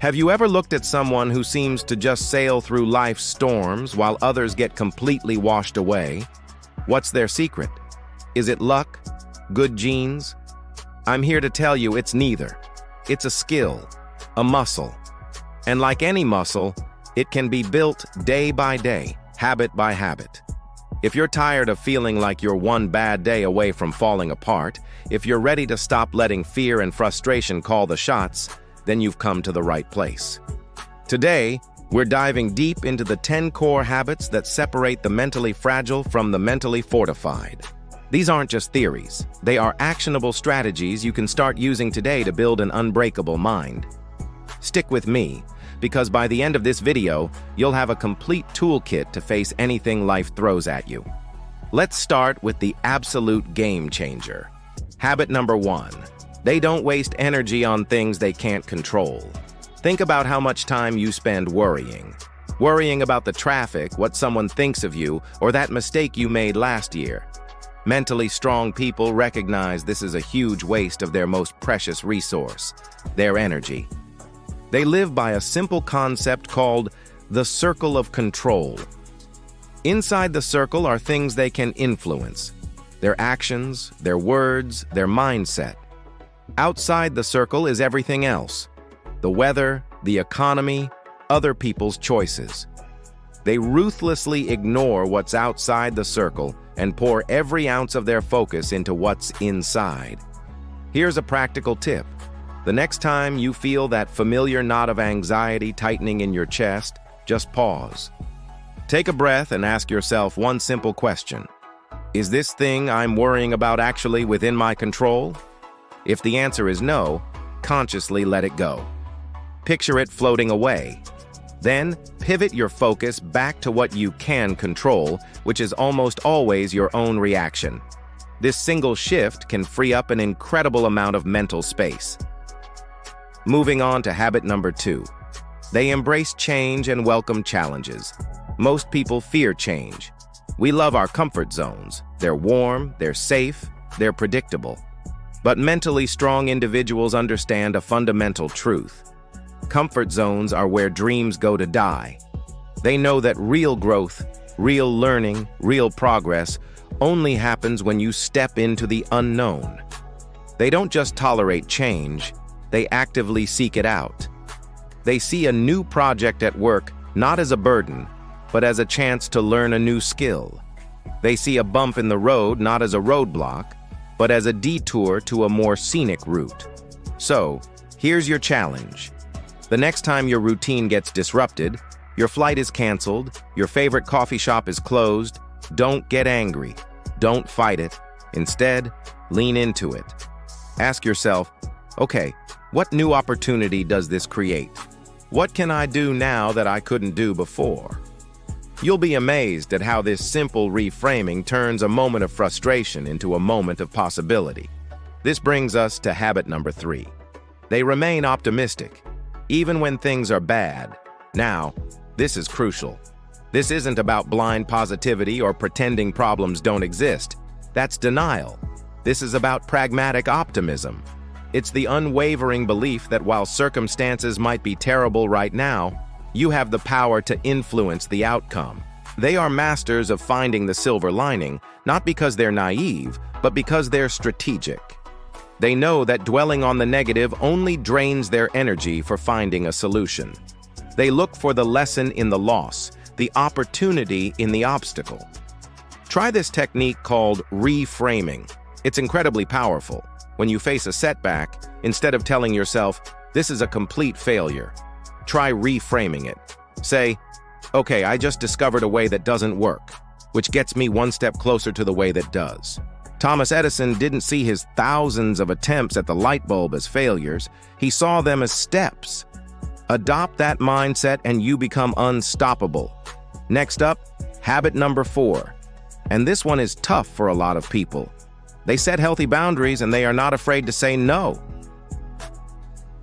Have you ever looked at someone who seems to just sail through life's storms while others get completely washed away? What's their secret? Is it luck? Good genes? I'm here to tell you it's neither. It's a skill, a muscle. And like any muscle, it can be built day by day, habit by habit. If you're tired of feeling like you're one bad day away from falling apart, if you're ready to stop letting fear and frustration call the shots, then you've come to the right place. Today, we're diving deep into the 10 core habits that separate the mentally fragile from the mentally fortified. These aren't just theories. They are actionable strategies you can start using today to build an unbreakable mind. Stick with me, because by the end of this video, you'll have a complete toolkit to face anything life throws at you. Let's start with the absolute game changer. Habit number 1. They don't waste energy on things they can't control. Think about how much time you spend worrying. Worrying about the traffic, what someone thinks of you, or that mistake you made last year. Mentally strong people recognize this is a huge waste of their most precious resource, their energy. They live by a simple concept called the circle of control. Inside the circle are things they can influence: their actions, their words, their mindset. Outside the circle is everything else: the weather, the economy, other people's choices. They ruthlessly ignore what's outside the circle and pour every ounce of their focus into what's inside. Here's a practical tip. The next time you feel that familiar knot of anxiety tightening in your chest, just pause. Take a breath and ask yourself one simple question. Is this thing I'm worrying about actually within my control? If the answer is no, consciously let it go. Picture it floating away. Then, pivot your focus back to what you can control, which is almost always your own reaction. This single shift can free up an incredible amount of mental space. Moving on to habit number 2. They embrace change and welcome challenges. Most people fear change. We love our comfort zones. They're warm, they're safe, they're predictable. But mentally strong individuals understand a fundamental truth. Comfort zones are where dreams go to die. They know that real growth, real learning, real progress only happens when you step into the unknown. They don't just tolerate change, they actively seek it out. They see a new project at work not as a burden, but as a chance to learn a new skill. They see a bump in the road not as a roadblock, but as a detour to a more scenic route. So, here's your challenge. The next time your routine gets disrupted, your flight is canceled, your favorite coffee shop is closed, don't get angry. Don't fight it. Instead, lean into it. Ask yourself, okay, what new opportunity does this create? What can I do now that I couldn't do before? You'll be amazed at how this simple reframing turns a moment of frustration into a moment of possibility. This brings us to habit number 3. They remain optimistic, even when things are bad. Now, this is crucial. This isn't about blind positivity or pretending problems don't exist. That's denial. This is about pragmatic optimism. It's the unwavering belief that while circumstances might be terrible right now, you have the power to influence the outcome. They are masters of finding the silver lining, not because they're naive, but because they're strategic. They know that dwelling on the negative only drains their energy for finding a solution. They look for the lesson in the loss, the opportunity in the obstacle. Try this technique called reframing. It's incredibly powerful. When you face a setback, instead of telling yourself, "This is a complete failure," try reframing it. Say, "Okay, I just discovered a way that doesn't work, which gets me one step closer to the way that does." Thomas Edison didn't see his thousands of attempts at the light bulb as failures. He saw them as steps. Adopt that mindset and you become unstoppable. Next up, habit number 4. And this one is tough for a lot of people. They set healthy boundaries and they are not afraid to say no.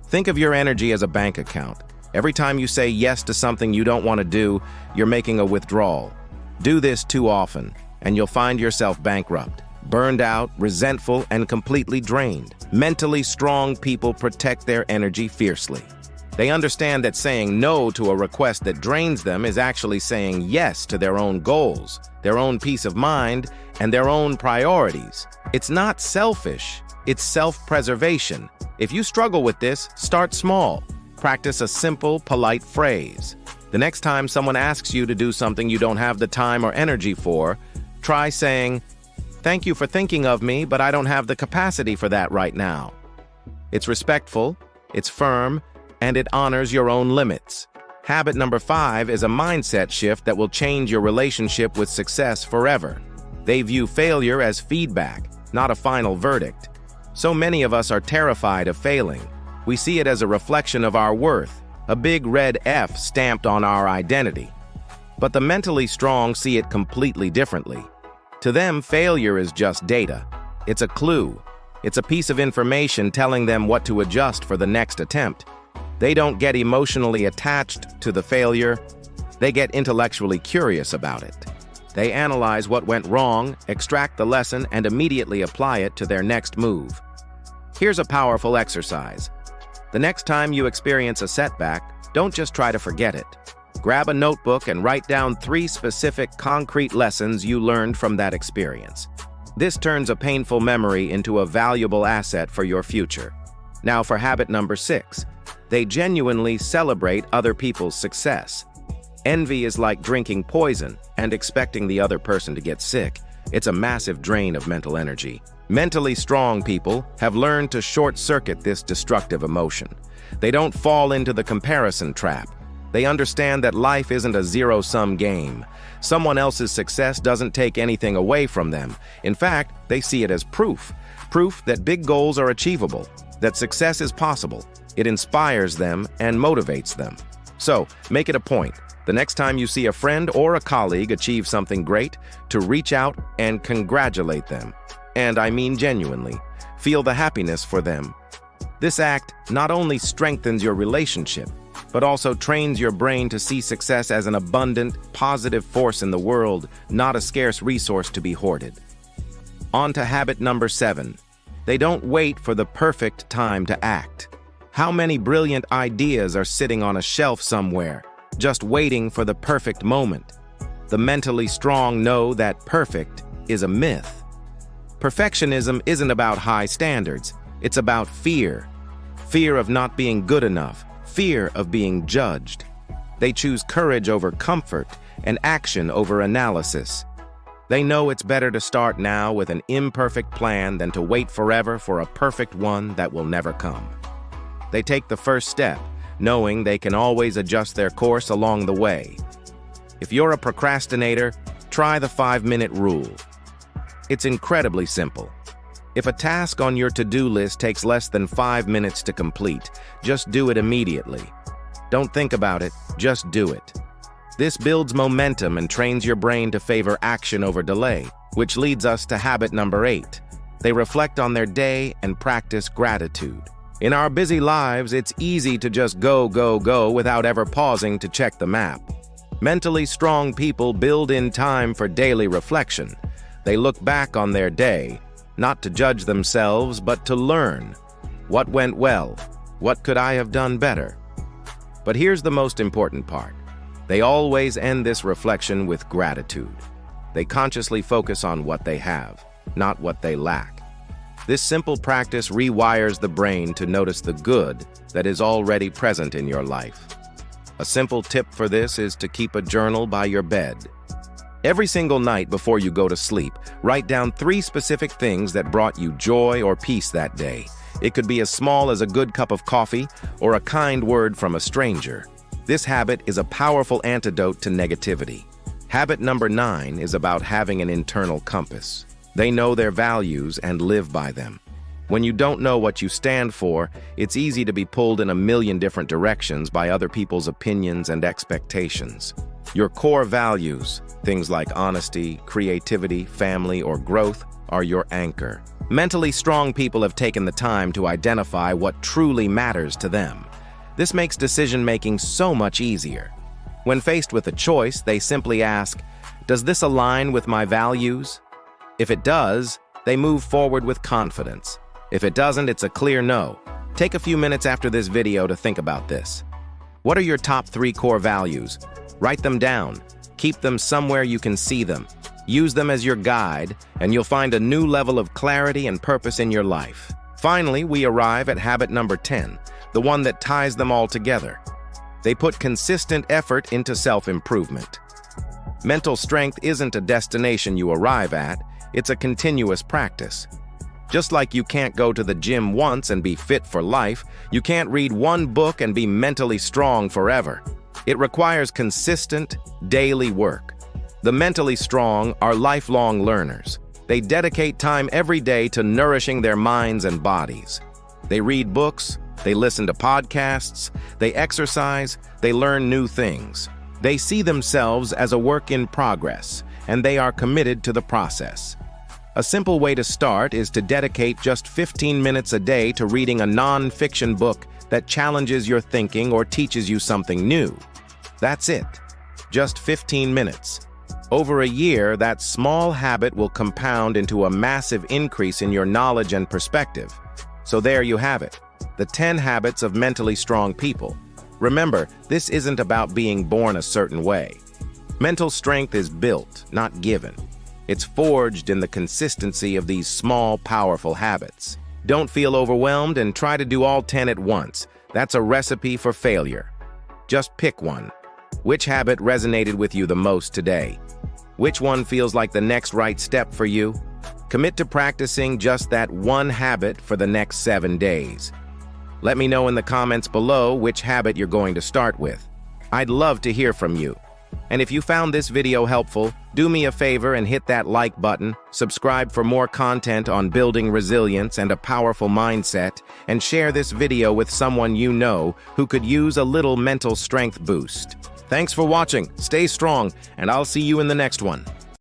Think of your energy as a bank account. Every time you say yes to something you don't want to do, you're making a withdrawal. Do this too often, and you'll find yourself bankrupt, burned out, resentful, and completely drained. Mentally strong people protect their energy fiercely. They understand that saying no to a request that drains them is actually saying yes to their own goals, their own peace of mind, and their own priorities. It's not selfish, it's self-preservation. If you struggle with this, start small. Practice a simple, polite phrase. The next time someone asks you to do something you don't have the time or energy for, try saying, "Thank you for thinking of me, but I don't have the capacity for that right now." It's respectful, it's firm, and it honors your own limits. Habit number 5 is a mindset shift that will change your relationship with success forever. They view failure as feedback, not a final verdict. So many of us are terrified of failing. We see it as a reflection of our worth, a big red F stamped on our identity. But the mentally strong see it completely differently. To them, failure is just data. It's a clue. It's a piece of information telling them what to adjust for the next attempt. They don't get emotionally attached to the failure. They get intellectually curious about it. They analyze what went wrong, extract the lesson, and immediately apply it to their next move. Here's a powerful exercise. The next time you experience a setback, don't just try to forget it. Grab a notebook and write down 3 specific, concrete lessons you learned from that experience. This turns a painful memory into a valuable asset for your future. Now for habit number 6. They genuinely celebrate other people's success. Envy is like drinking poison and expecting the other person to get sick. It's a massive drain of mental energy. Mentally strong people have learned to short-circuit this destructive emotion. They don't fall into the comparison trap. They understand that life isn't a zero-sum game. Someone else's success doesn't take anything away from them. In fact, they see it as proof that big goals are achievable, that success is possible. It inspires them and motivates them. So, make it a point, the next time you see a friend or a colleague achieve something great, to reach out and congratulate them. And I mean genuinely. Feel the happiness for them. This act not only strengthens your relationship, but also trains your brain to see success as an abundant, positive force in the world, not a scarce resource to be hoarded. On to habit number 7. They don't wait for the perfect time to act. How many brilliant ideas are sitting on a shelf somewhere, just waiting for the perfect moment? The mentally strong know that perfect is a myth. Perfectionism isn't about high standards, it's about fear. Fear of not being good enough, fear of being judged. They choose courage over comfort and action over analysis. They know it's better to start now with an imperfect plan than to wait forever for a perfect one that will never come. They take the first step, knowing they can always adjust their course along the way. If you're a procrastinator, try the 5-minute rule. It's incredibly simple. If a task on your to-do list takes less than 5 minutes to complete, just do it immediately. Don't think about it, just do it. This builds momentum and trains your brain to favor action over delay, which leads us to habit number 8. They reflect on their day and practice gratitude. In our busy lives, it's easy to just go without ever pausing to check the map. Mentally strong people build in time for daily reflection. They look back on their day, not to judge themselves, but to learn. What went well? What could I have done better? But here's the most important part. They always end this reflection with gratitude. They consciously focus on what they have, not what they lack. This simple practice rewires the brain to notice the good that is already present in your life. A simple tip for this is to keep a journal by your bed. Every single night before you go to sleep, write down 3 specific things that brought you joy or peace that day. It could be as small as a good cup of coffee or a kind word from a stranger. This habit is a powerful antidote to negativity. Habit number 9 is about having an internal compass. They know their values and live by them. When you don't know what you stand for, it's easy to be pulled in a million different directions by other people's opinions and expectations. Your core values, things like honesty, creativity, family, or growth, are your anchor. Mentally strong people have taken the time to identify what truly matters to them. This makes decision-making so much easier. When faced with a choice, they simply ask, "Does this align with my values?" If it does, they move forward with confidence. If it doesn't, it's a clear no. Take a few minutes after this video to think about this. What are your top 3 core values? Write them down. Keep them somewhere you can see them. Use them as your guide, and you'll find a new level of clarity and purpose in your life. Finally, we arrive at habit number 10, the one that ties them all together. They put consistent effort into self-improvement. Mental strength isn't a destination you arrive at, it's a continuous practice. Just like you can't go to the gym once and be fit for life, you can't read one book and be mentally strong forever. It requires consistent, daily work. The mentally strong are lifelong learners. They dedicate time every day to nourishing their minds and bodies. They read books, they listen to podcasts, they exercise, they learn new things. They see themselves as a work in progress, and they are committed to the process. A simple way to start is to dedicate just 15 minutes a day to reading a non-fiction book that challenges your thinking or teaches you something new. That's it. Just 15 minutes. Over a year, that small habit will compound into a massive increase in your knowledge and perspective. So there you have it, the 10 habits of mentally strong people. Remember, this isn't about being born a certain way. Mental strength is built, not given. It's forged in the consistency of these small, powerful habits. Don't feel overwhelmed and try to do all 10 at once. That's a recipe for failure. Just pick one. Which habit resonated with you the most today? Which one feels like the next right step for you? Commit to practicing just that one habit for the next 7 days. Let me know in the comments below which habit you're going to start with. I'd love to hear from you. And if you found this video helpful, do me a favor and hit that like button, subscribe for more content on building resilience and a powerful mindset, and share this video with someone you know who could use a little mental strength boost. Thanks for watching, stay strong, and I'll see you in the next one.